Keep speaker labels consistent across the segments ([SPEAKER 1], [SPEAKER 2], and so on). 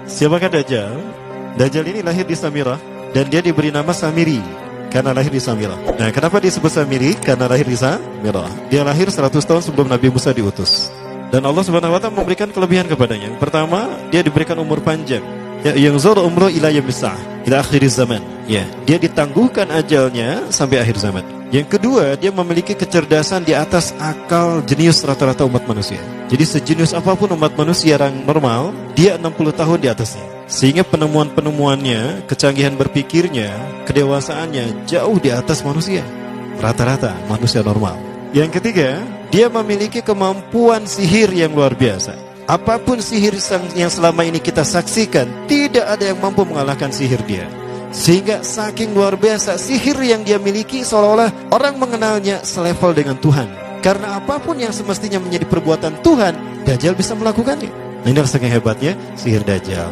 [SPEAKER 1] Siapakah Dajjal? Dajjal ini lahir di Samirah dan dia diberi nama Samiri karena lahir di Samirah. Nah, kenapa disebut Samiri? Karena lahir di Samirah. Dia lahir 100 tahun sebelum Nabi Musa diutus. Dan Allah Subhanahu wa taala memberikan kelebihan kepadanya. Yang pertama, dia diberikan umur panjang. Ya, yang zura umru ila yamsah ila akhir zaman. Ya, dia ditangguhkan ajalnya sampai akhir zaman. Yang kedua, dia memiliki kecerdasan di atas akal jenius rata-rata umat manusia. Jadi sejenius apapun umat manusia yang normal, dia 60 tahun di atasnya. Sehingga penemuan-penemuannya, kecanggihan berpikirnya, kedewasaannya jauh di atas manusia. Rata-rata manusia normal. Yang ketiga, dia memiliki kemampuan sihir yang luar biasa. Apapun sihir yang selama ini kita saksikan, tidak ada yang mampu mengalahkan sihir dia. Sehingga saking luar biasa sihir yang dia miliki, seolah-olah orang mengenalnya selevel dengan Tuhan. Karena apapun yang semestinya menjadi perbuatan Tuhan, Dajjal bisa melakukannya. Nah, ini saking hebatnya sihir Dajjal.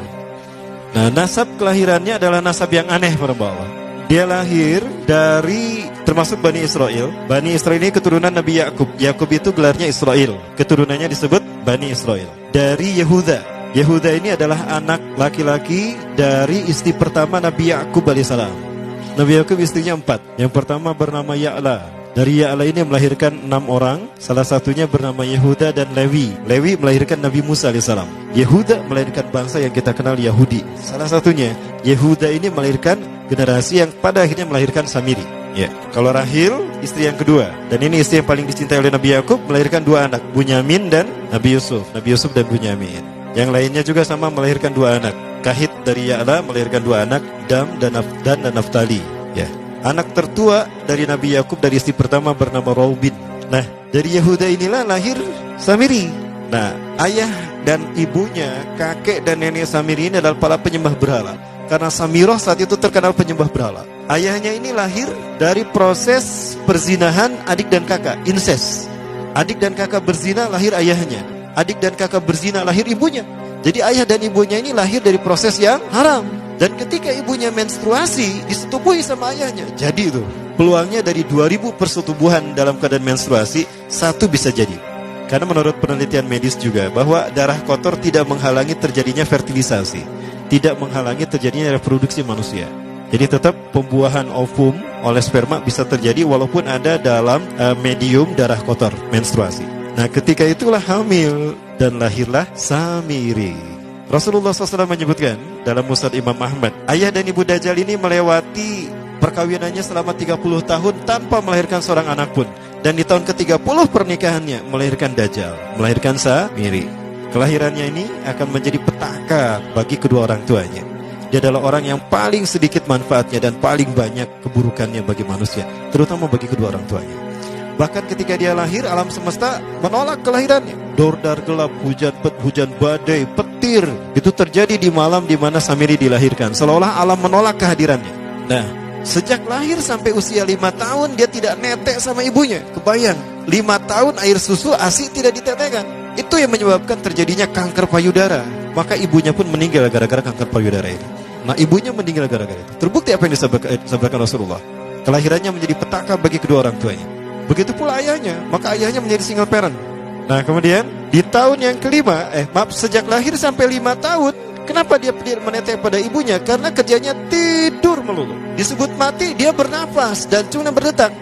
[SPEAKER 1] Nah, nasab kelahirannya adalah nasab yang aneh para Allah. Dia lahir dari termasuk Bani Israel. Bani Israel ini keturunan Nabi Yakub. Yakub itu gelarnya Israel. Keturunannya disebut Bani Israel. Dari Yehuda. Yehuda ini adalah anak laki-laki dari istri pertama Nabi Yakub alaihissalam. Nabi Yakub istrinya 4. Yang pertama bernama Ya'la. Dari Ya'la ini melahirkan 6 orang. Salah satunya bernama Yehuda dan Lewi. Lewi melahirkan Nabi Musa alaihissalam. Yehuda melahirkan bangsa yang kita kenal Yahudi. Salah satunya Yehuda ini melahirkan generasi yang pada akhirnya melahirkan Samiri. Ya, kalau Rahil istri yang kedua, dan ini istri yang paling dicintai oleh Nabi Yakub, melahirkan 2 anak, Bunyamin dan Nabi Yusuf. Nabi Yusuf dan Bunyamin. Yang lainnya juga sama melahirkan 2 anak. Kahit dari Ya'la melahirkan 2 anak, Dam dan Naftali. Ya. Anak tertua dari Nabi Yakub dari istri pertama bernama Raubin. Nah, dari Yehuda inilah lahir Samiri. Nah, ayah dan ibunya, kakek dan nenek Samiri ini adalah para penyembah berhala. Karena Samirah saat itu terkenal penyembah berhala. Ayahnya ini lahir dari proses perzinahan adik dan kakak, incest. Adik dan kakak berzina, lahir ayahnya. Adik dan kakak berzina, lahir ibunya. Jadi ayah dan ibunya ini lahir dari proses yang haram. Dan ketika ibunya menstruasi, disetubuhi sama ayahnya. Jadi itu peluangnya dari 2000 persetubuhan dalam keadaan menstruasi, 1 bisa jadi. Karena menurut penelitian medis juga, bahwa darah kotor tidak menghalangi terjadinya fertilisasi, tidak menghalangi terjadinya reproduksi manusia. Jadi tetap pembuahan ovum oleh sperma bisa terjadi walaupun ada dalam medium darah kotor, menstruasi. Nah, ketika itulah hamil dan lahirlah Samiri. Rasulullah SAW menyebutkan dalam Musnad Imam Ahmad, ayah dan ibu Dajjal ini melewati perkawinannya selama 30 tahun tanpa melahirkan seorang anak pun. Dan di tahun ke-30 pernikahannya melahirkan Dajjal, melahirkan Samiri. Kelahirannya ini akan menjadi petaka bagi kedua orang tuanya. Dia adalah orang yang paling sedikit manfaatnya dan paling banyak keburukannya bagi manusia, terutama bagi kedua orang tuanya. Bahkan ketika dia lahir, alam semesta menolak kelahirannya. Dordar gelap, hujan badai, petir. Itu terjadi di malam di mana Samiri dilahirkan. Seolah-olah alam menolak kehadirannya. Nah, sejak lahir sampai usia 5 tahun, dia tidak netek sama ibunya. Kebayang, 5 tahun air susu ASI tidak ditetekkan. Itu yang menyebabkan terjadinya kanker payudara. Maka ibunya pun meninggal gara-gara kanker payudara ini. Nah, ibunya meninggal gara-gara itu. Terbukti apa yang disampaikan Rasulullah. Kelahirannya menjadi petaka bagi kedua orang tuanya. Begitu pula ayahnya, maka ayahnya menjadi single parent. Nah, kemudian di tahun yang kelima, sejak lahir sampai 5 tahun, kenapa dia menetek pada ibunya? Karena kerjanya tidur melulu. Disebut mati, dia bernafas dan cuma berdetak.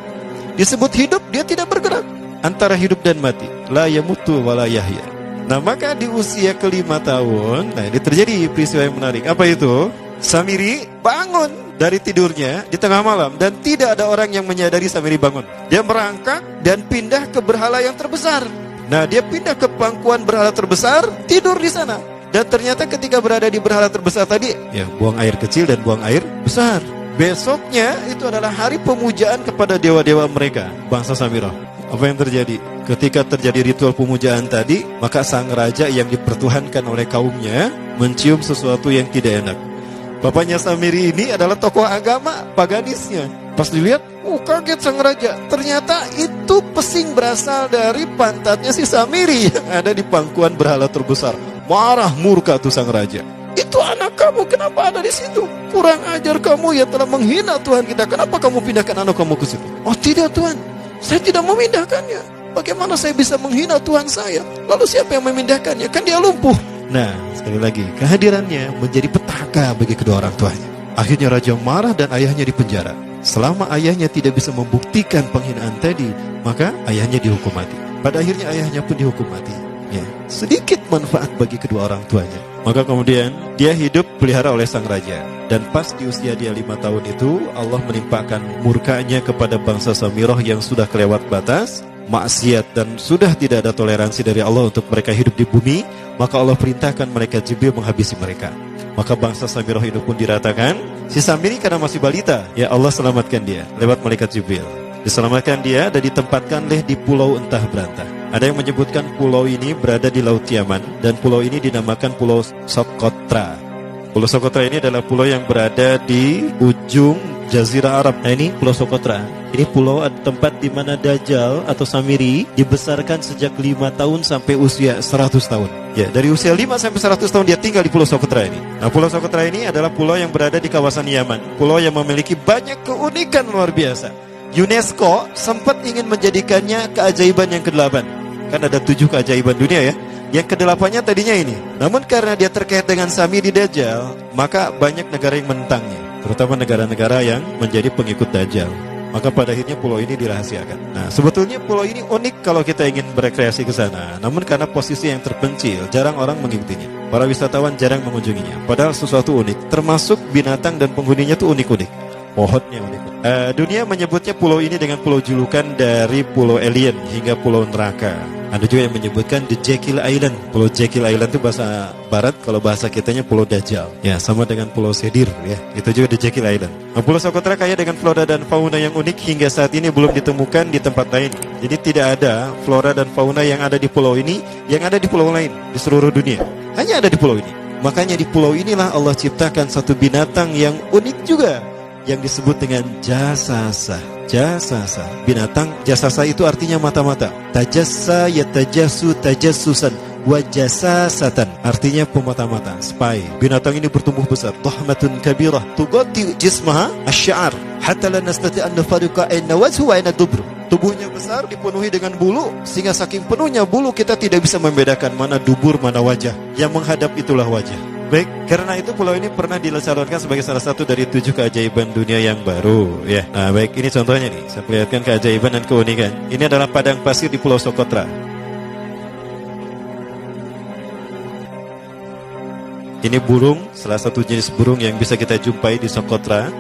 [SPEAKER 1] Disebut hidup, dia tidak bergerak. Antara hidup dan mati, la yamutu wa la yahya. Nah, maka di usia ke-5 tahun, nah ini terjadi peristiwa yang menarik. Apa itu? Samiri bangun dari tidurnya di tengah malam dan tidak ada orang yang menyadari Samiri bangun. Dia merangkak dan pindah ke berhala yang terbesar. Nah, dia pindah ke pangkuan berhala terbesar, tidur di sana. Dan ternyata ketika berada di berhala terbesar tadi, ya buang air kecil dan buang air besar. Besoknya itu adalah hari pemujaan kepada dewa-dewa mereka, bangsa Samirah. Apa yang terjadi? Ketika terjadi ritual pemujaan tadi, maka sang raja yang dipertuhankan oleh kaumnya mencium sesuatu yang tidak enak. Bapaknya Samiri ini adalah tokoh agama paganisnya. Pas dilihat, kaget sang raja. Ternyata itu pesing berasal dari pantatnya si Samiri yang ada di pangkuan berhala terbesar. Marah murka tuh sang raja. Itu anak kamu, kenapa ada di situ? Kurang ajar kamu yang telah menghina Tuhan kita. Kenapa kamu pindahkan anak kamu ke situ? Oh tidak Tuhan, saya tidak memindahkannya. Bagaimana saya bisa menghina Tuhan saya? Lalu siapa yang memindahkannya? Kan dia lumpuh. Nah, sekali lagi, kehadirannya menjadi petaka bagi kedua orang tuanya. Akhirnya raja marah dan ayahnya dipenjara. Selama ayahnya tidak bisa membuktikan penghinaan tadi, maka ayahnya dihukum mati. Pada akhirnya ayahnya pun dihukum mati. Ya, sedikit manfaat bagi kedua orang tuanya. Maka kemudian dia hidup pelihara oleh sang raja. Dan pas di usia dia 5 tahun itu, Allah menimpakan murkanya kepada bangsa Samirah yang sudah kelewat batas, maksiat, dan sudah tidak ada toleransi dari Allah untuk mereka hidup di bumi. Maka Allah perintahkan malaikat Jibril menghabisi mereka. Maka bangsa Samirah itu pun diratakan. Si Samiri karena masih balita, ya Allah selamatkan dia lewat malaikat Jibril. Diselamatkan dia dan ditempatkan di pulau entah berantah. Ada yang menyebutkan pulau ini berada di Laut Yaman, dan pulau ini dinamakan Pulau Socotra. Pulau Socotra ini adalah pulau yang berada di ujung Jazirah Arab. Nah, ini Pulau Socotra. Ini pulau tempat di mana Dajjal atau Samiri dibesarkan sejak 5 tahun sampai usia 100 tahun. Ya, dari usia 5 sampai 100 tahun dia tinggal di Pulau Socotra ini. Nah, Pulau Socotra ini adalah pulau yang berada di kawasan Yaman. Pulau yang memiliki banyak keunikan luar biasa. UNESCO sempat ingin menjadikannya keajaiban yang ke-8. Kan ada 7 keajaiban dunia ya. Yang ke-8-nya tadinya ini. Namun karena dia terkait dengan Samiri Dajjal, maka banyak negara yang menentangnya, terutama negara-negara yang menjadi pengikut Dajjal. Maka pada akhirnya pulau ini dirahasiakan. Nah, sebetulnya pulau ini unik kalau kita ingin berekreasi ke sana. Namun karena posisi yang terpencil, jarang orang mengikutinya. Para wisatawan jarang mengunjunginya. Padahal sesuatu unik, termasuk binatang dan penghuninya tuh unik-unik. Pohonnya unik. Dunia menyebutnya pulau ini dengan pulau julukan dari pulau alien hingga pulau neraka. Ada juga yang menyebutkan The Jekyll Island. Pulau Jekyll Island itu bahasa barat, kalau bahasa kitanya Pulau Dajjal. Ya, sama dengan Pulau Sedir ya. Itu juga The Jekyll Island. Nah, Pulau Socotra kaya dengan flora dan fauna yang unik hingga saat ini belum ditemukan di tempat lain. Jadi tidak ada flora dan fauna yang ada di pulau ini yang ada di pulau lain di seluruh dunia. Hanya ada di pulau ini. Makanya di pulau inilah Allah ciptakan satu binatang yang unik juga, yang disebut dengan jasasa. Jasasa, binatang jasasa itu artinya mata-mata. Tajassa yatajassu tajassusan wa jasasatan, artinya pemata-mata, spy. Binatang ini bertumbuh besar, dhahmatun kabirah tughatti jismaha asy-sya'ar hatta la nastati an nafariqa ayna wajhu wa ayna dubru. Tubuhnya besar, dipenuhi dengan bulu, sehingga saking penuhnya bulu kita tidak bisa membedakan mana dubur mana wajah. Yang menghadap itulah wajah. Baik, karena itu pulau ini pernah dilesarkan sebagai salah satu dari 7 keajaiban dunia yang baru ya. Nah, baik, ini contohnya nih. Saya perlihatkan keajaiban dan keunikan. Ini adalah padang pasir di Pulau Socotra. Ini burung, salah satu jenis burung yang bisa kita jumpai di Socotra.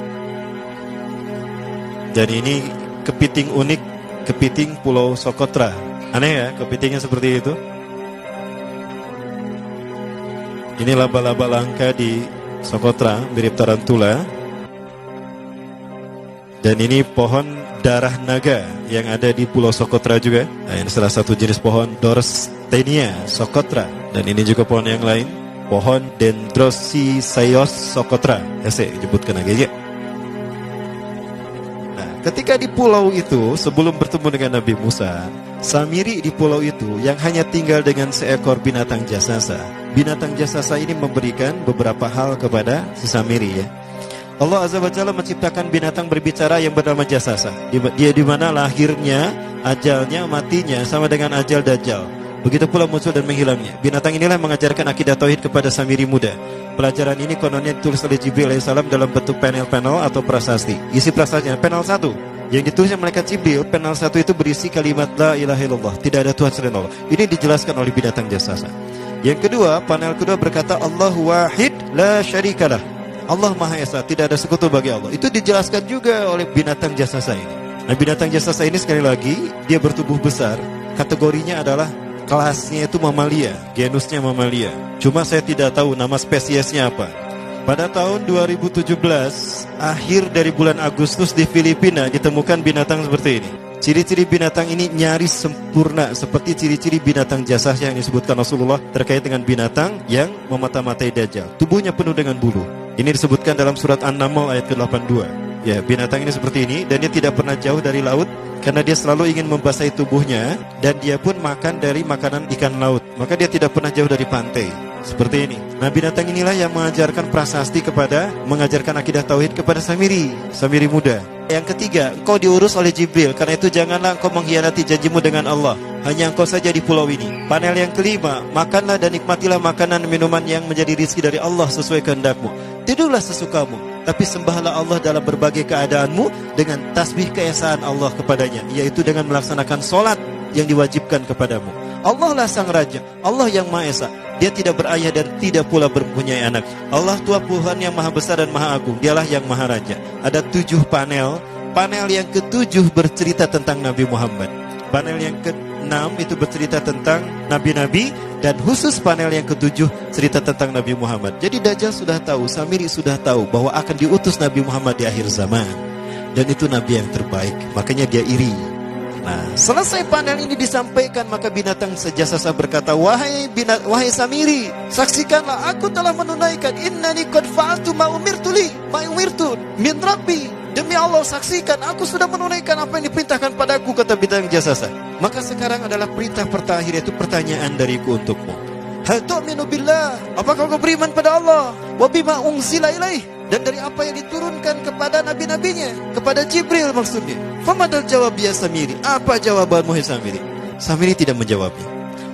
[SPEAKER 1] Dan ini kepiting unik, kepiting Pulau Socotra. Aneh ya, kepitingnya seperti itu. Ini laba-laba langka di Socotra, mirip tarantula. Dan ini pohon darah naga yang ada di Pulau Socotra juga. Nah, ini salah satu jenis pohon Dorstenia Socotra. Dan ini juga pohon yang lain, pohon Dendrocysaios Socotra. Saya sebutkan aja. Nah, ketika di pulau itu, sebelum bertemu dengan Nabi Musa, Samiri di pulau itu yang hanya tinggal dengan seekor binatang jasasa. Binatang jasasa ini memberikan beberapa hal kepada si Samiri ya. Allah Azza wa Jalla menciptakan binatang berbicara yang bernama jasasa. Dia di mana lahirnya, ajalnya, matinya sama dengan ajal Dajjal. Begitu pula muncul dan menghilangnya. Binatang inilah yang mengajarkan akidah tauhid kepada Samiri muda. Pelajaran ini kononnya ditulis oleh Jibril alaihissalam dalam bentuk panel-panel atau prasasti. Isi prasastinya panel 1 yang ditulisnya malaikat Jibril, panel 1 itu berisi kalimat la ilaha illallah, tidak ada Tuhan selain Allah. Ini dijelaskan oleh binatang jasasa. Yang kedua, panel kedua berkata Allahu wahid la syarikalah. Allah Maha Esa, tidak ada sekutu bagi Allah. Itu dijelaskan juga oleh binatang jasasa ini. Nah, binatang jasasa ini sekali lagi dia bertubuh besar. Kategorinya adalah kelasnya itu mamalia, genusnya mamalia. Cuma saya tidak tahu nama spesiesnya apa. Pada tahun 2017, akhir dari bulan Agustus di Filipina ditemukan binatang seperti ini. Ciri-ciri binatang ini nyaris sempurna seperti ciri-ciri binatang jasasa yang disebutkan Rasulullah terkait dengan binatang yang memata-matai Dajjal. Tubuhnya penuh dengan bulu. Ini disebutkan dalam surat An-Naml ayat ke-82. Ya, binatang ini seperti ini dan dia tidak pernah jauh dari laut karena dia selalu ingin membasahi tubuhnya dan dia pun makan dari makanan ikan laut. Maka dia tidak pernah jauh dari pantai. Seperti ini. Nah, binatang inilah yang mengajarkan prasasti mengajarkan akidah tauhid kepada Samiri muda. Yang ketiga, engkau diurus oleh Jibril. Karena itu janganlah engkau mengkhianati janjimu dengan Allah. Hanya engkau saja di pulau ini. Panel yang kelima, makanlah dan nikmatilah makanan minuman yang menjadi rizki dari Allah sesuai kehendakmu. Tidurlah sesukamu, tapi sembahlah Allah dalam berbagai keadaanmu dengan tasbih keesaan Allah kepadanya, yaitu dengan melaksanakan solat yang diwajibkan kepadamu. Allah lah sang raja, Allah yang Maha Esa. Dia tidak berayah dan tidak pula mempunyai anak. Allah Tuhan Tuhan yang maha besar dan maha agung. Dialah yang maha raja. Ada 7 panel. Panel yang ke-7 bercerita tentang Nabi Muhammad. Panel yang ke-6 itu bercerita tentang nabi-nabi. Dan khusus panel yang ke-7 cerita tentang Nabi Muhammad. Jadi Dajjal sudah tahu, Samiri sudah tahu bahwa akan diutus Nabi Muhammad di akhir zaman. Dan itu Nabi yang terbaik. Makanya dia iri. Nah, selesai panel ini disampaikan, maka binatang sejasa berkata, wahai Samiri, saksikanlah aku telah menunaikan innani qad fa'altu ma umirtu min rabbi. Demi Allah, saksikan aku sudah menunaikan apa yang diperintahkan padaku, kata binatang jasasa. Maka sekarang adalah perintah terakhir, yaitu pertanyaan dariku untukmu. Hal tu'minu billah, apakah kau beriman pada Allah? Wa bima unzila ilaih, dan dari apa yang diturunkan kepada nabi-nabinya, kepada Jibril maksudnya. Famadal jawab ya Samiri, apa jawabanmu hai Samiri? Samiri tidak menjawabnya.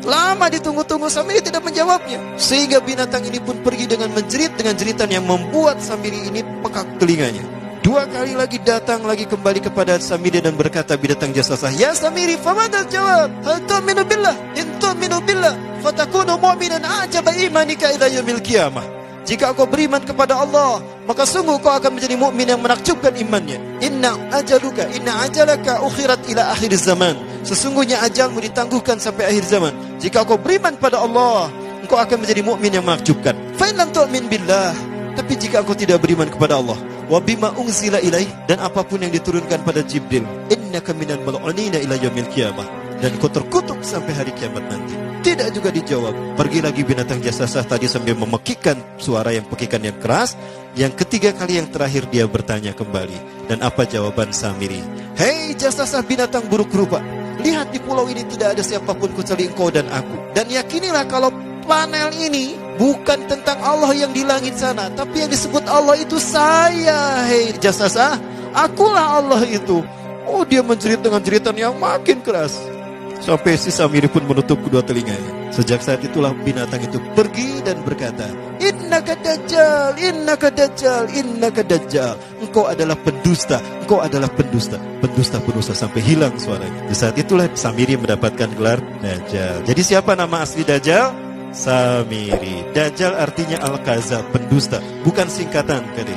[SPEAKER 1] Lama ditunggu-tunggu, Samiri tidak menjawabnya. Sehingga binatang ini pun pergi dengan menjerit dengan jeritan yang membuat Samiri ini pekak telinganya. 2 kali lagi datang lagi kembali kepada Samiri dan berkata binatang jasasah, ya Samiri, famadal jawab? Hal tu'minu billah, in tu'minu billah fatakunu mu'minan a'jaba imanika ila yaumil qiyamah. Jika kau beriman kepada Allah, maka sungguh kau akan menjadi mukmin yang menakjubkan imannya. Inna ajalaka ukhirat ila akhir zaman. Sesungguhnya ajalmu ditangguhkan sampai akhir zaman. Jika kau beriman pada Allah, engkau akan menjadi mukmin yang menakjubkan. Fa in lam tu'min billah, tapi jika engkau tidak beriman kepada Allah, wa bima unzila ilaih, dan apapun yang diturunkan pada Jibril, innaka minal mal'unina ila yaumil qiyamah, dan kau terkutuk sampai hari kiamat nanti. Tidak juga dijawab. Pergi lagi binatang jasasah tadi sambil memekikkan suara yang pekikan yang keras. Yang ketiga kali yang terakhir dia bertanya kembali. Dan apa jawaban Samiri? Hei jasasah binatang buruk rupa, lihat di pulau ini tidak ada siapapun kecuali engkau dan aku. Dan yakinilah kalau panel ini bukan tentang Allah yang di langit sana, tapi yang disebut Allah itu saya. Hei jasasah, akulah Allah itu. Oh, dia menjerit dengan jeritan yang makin keras. Sampai si Samiri pun menutup kedua telinganya. Sejak saat itulah binatang itu pergi dan berkata, Innaka dajjal, innaka dajjal, innaka dajjal. Engkau adalah pendusta, engkau adalah pendusta. Pendusta sampai hilang suaranya. Di saat itulah Samiri mendapatkan gelar Dajjal. Jadi siapa nama asli Dajjal? Samiri. Dajjal artinya Al-Kazab, pendusta, bukan singkatan kali.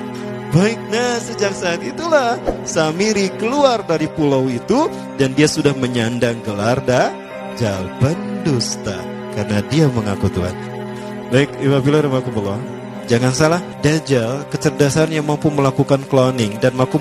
[SPEAKER 1] Baik, nah sejak saat itulah Samiri keluar dari pulau itu dan dia sudah menyandang gelar Dajjal, pendusta, karena dia mengaku Tuhan. Baik, Iwabillah, jangan salah, Dajjal kecerdasan yang mampu melakukan cloning dan mampu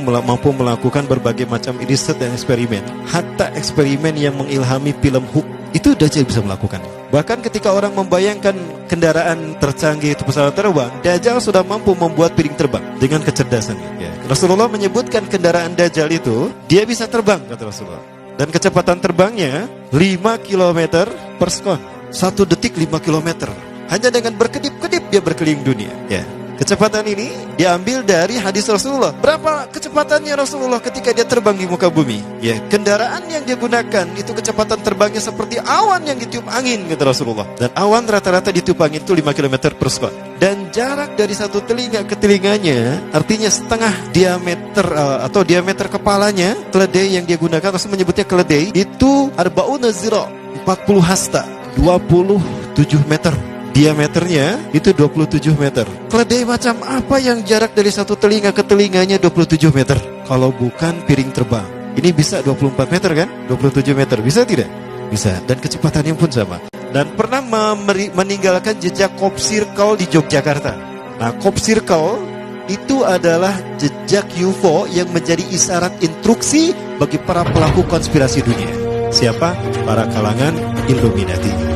[SPEAKER 1] melakukan berbagai macam riset dan eksperimen. Hatta eksperimen yang mengilhami film Hook itu Dajjal bisa melakukan. Bahkan ketika orang membayangkan kendaraan tercanggih itu pesawat terbang, Dajjal sudah mampu membuat piring terbang dengan kecerdasannya. Ya. Rasulullah menyebutkan kendaraan Dajjal itu dia bisa terbang, kata Rasulullah. Dan kecepatan terbangnya 5 km per sekon. 1 detik 5 km. Hanya dengan berkedip-kedip dia berkeliling dunia. Ya. Kecepatan ini diambil dari hadis Rasulullah. Berapa kecepatannya Rasulullah ketika dia terbang di muka bumi? Ya, kendaraan yang dia gunakan itu kecepatan terbangnya seperti awan yang ditiup angin, kata Rasulullah. Dan awan rata-rata ditiup angin itu 5 km per sekon. Dan jarak dari satu telinga ke telinganya, artinya setengah diameter atau diameter kepalanya, keledai yang dia gunakan, Rasul menyebutnya keledai, itu arba'una zira, 40 hasta, 27 meter. Diameternya itu 27 meter. Keledai macam apa yang jarak dari satu telinga ke telinganya 27 meter? Kalau bukan piring terbang. Ini bisa 24 meter kan? 27 meter, bisa tidak? Bisa, dan kecepatannya pun sama. Dan pernah meninggalkan jejak Cop Circle di Yogyakarta. Nah, Cop Circle itu adalah jejak UFO yang menjadi isyarat instruksi bagi para pelaku konspirasi dunia. Siapa? Para kalangan Illuminati.